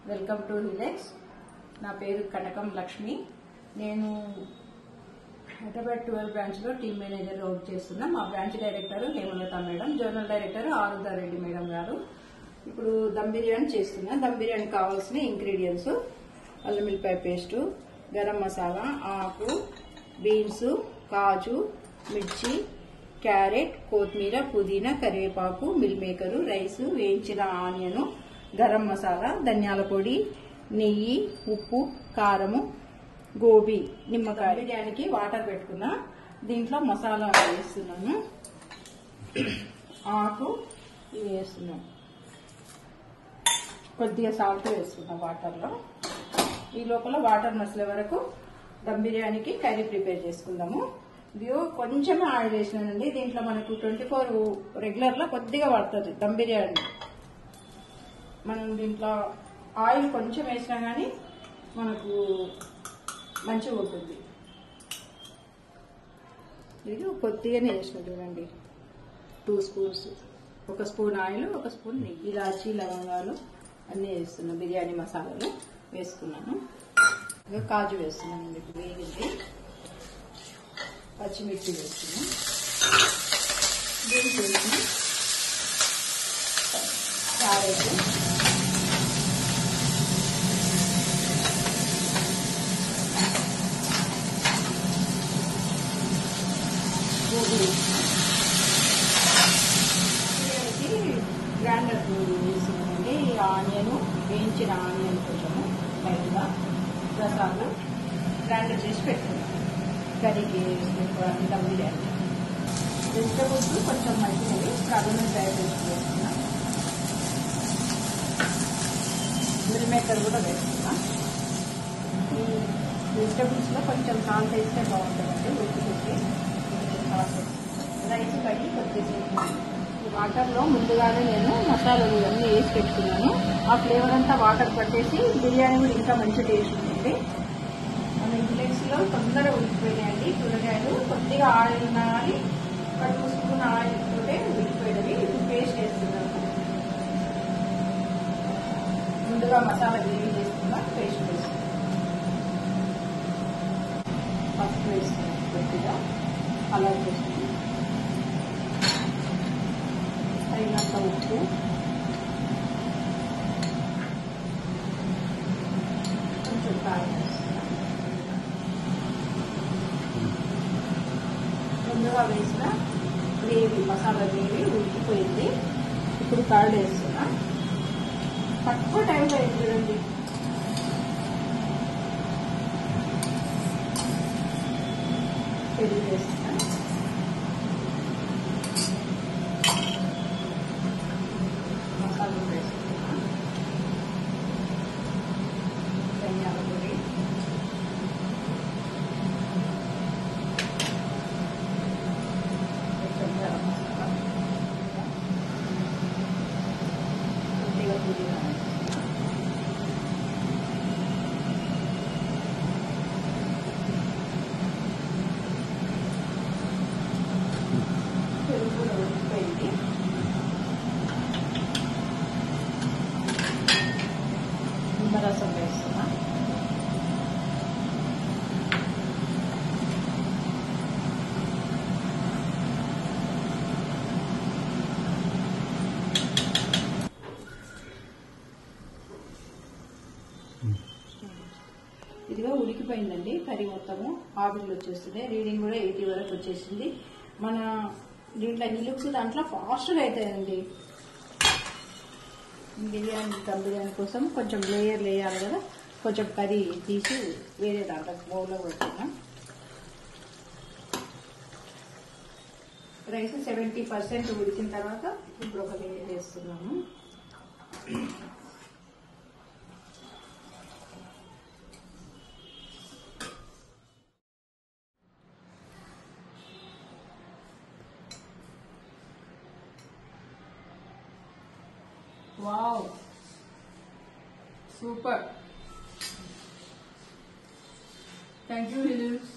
Welcome to హిలెక్స్. నా పేరు కనకం లక్ష్మి. నేను హైదరాబాద్ 12 బ్రాంచ్లో టీమ్ మేనేజర్ వర్క్ చేస్తున్నా. మా branch director Hemalatha madam, zonal director Arudareddy madam గారు. ఇప్పుడు దమ్ బిర్యానీ చేస్తున్నా. దమ్ బిర్యానీ కావాల్సిన ఇంగ్రీడియంట్స్: అల్లం వెల్లిపాయ పేస్టు, గరం మసాలా, ఆకు, బీన్స్, కాజు, మిర్చి, క్యారెట్, కొత్తిమీర, పుదీనా, కరివేపాకు, మిల్ మేకరు, రైస్, వేయించిన ఆనియన్, గరం మసాలా, ధనియాల పొడి, నెయ్యి, ఉప్పు, కారము, గోబీ, నిమ్మకాయ. బిర్యానీకి వాటర్ పెట్టుకున్నా. దీంట్లో మసాలా వేస్తున్నాను. ఆకు ఇవి వేస్తున్నాను. కొద్దిగా సాల్ట్ వేస్తున్నా వాటర్లో. ఈ లోపల వాటర్ మసలే వరకు దమ్ బిర్యానీకి కర్రీ ప్రిపేర్ చేసుకుందాము. ఇది కొంచెమే ఆయిల్ వేసినానండి. దీంట్లో మనకు 24 రెగ్యులర్లో కొద్దిగా పడుతుంది దమ్ బిర్యానీ. మనం దీంట్లో ఆయిల్ కొంచెం వేసినా కానీ మనకు మంచిగా ఉంటుంది. ఇది కొద్దిగానే వేసిన చూడండి, 2 స్పూన్స్. 1 స్పూన్ ఆయిల్, 1 స్పూన్ నెయ్యి, ఇలాచి, లవంగాలు అన్నీ వేస్తున్నాను. బిర్యానీ మసాలాలు వేసుకున్నాను. కాజు వేస్తున్నాను. మీకు వేగింది. పచ్చిమిర్చి వేస్తున్నాను. బీన్స్ వేసిన, క్యారెట్, గోబీ బిర్యానీకి గ్రైండర్ వేస్తున్నానండి. ఈ ఆనియన్, వేయించిన ఆనియన్ కొంచెము లైట్గా రసాలు గ్రైండర్ చేసి పెట్టుకున్నాను కర్రీకి వేసుకోవడానికి దమ్ బిర్యానీ. వెజిటబుల్స్ కొంచెం మంచినవి కర్రీని డ్రై చేసి వేస్తున్నా. మిల్ మేకర్ కూడా వేస్తున్నా. ఈ వెజిటబుల్స్లో కొంచెం సాల్ట్ వేస్తే బాగుంటుందండి. ఉడికి రైస్ కడిగి కొద్దిసేపు వాటర్లో ముందుగానే నేను మసాలాలు ఇవన్నీ వేసి పెట్టుకున్నాను. ఆ ఫ్లేవర్ అంతా వాటర్ పట్టేసి బిర్యానీ కూడా ఇంకా మంచి టేస్ట్ ఉంటుంది. మన హిలెక్స్లో తొందరగా ఉడికిపోయినాయండి కూరగాయలు. కొద్దిగా ఆయిల్ నాలి 2 స్పూన్ ఆయిల్ తోటే ఉడికిపోయినవి. ఇప్పుడు పేస్ట్ వేస్తున్నాను. ముందుగా మసాలా గ్రేవీ చేసుకున్నా. పేస్ట్ వేస్తున్నాను. పసుపు వేస్తున్నాను. కొద్దిగా కలర్ వేస్తున్నాను. తగినంత ఉప్పు, కొంచెం కారం వేస్తున్నాను. ముందుగా వేసిన గ్రేవీ, మసాలా గ్రేవీ ఉడికిపోయింది. ఇప్పుడు కర్డ్ వేస్తున్నా. తక్కువ టైంలో అయింది చూడండి. పెరుగు వేస్తున్నా. మసాలా వేస్తున్నా. ధనియాల పొడి, కొంచెం గరం మసాలా, కొద్దిగా పుదీనా వేస్తున్నా. పెరుగు కూడా ఉడికిపోయింది. నిమ్మరసం వేస్తున్నా. ఇదిగా ఉడికిపోయిందండి కర్రీ మొత్తము. ఆవిరిలో వచ్చేస్తుంది. రీడింగ్ కూడా 80 వరకు వచ్చేసింది. మన దీంట్లో హిలెక్స్ దాంట్లో ఫాస్ట్గా అవుతాయండి. బిర్యానీ దమ్ బిర్యానీ కోసం కొంచెం లేయర్ వేయాలి కదా. కొంచెం కర్రీ తీసి వేరే దాంట్లో బౌల్లో పెట్టుకున్నాం. రైస్ 70% ఉడికిన తర్వాత ఇప్పుడు ఒక లేయర్ వేస్తున్నాము. Wow, super. Thank you హిలెక్స్.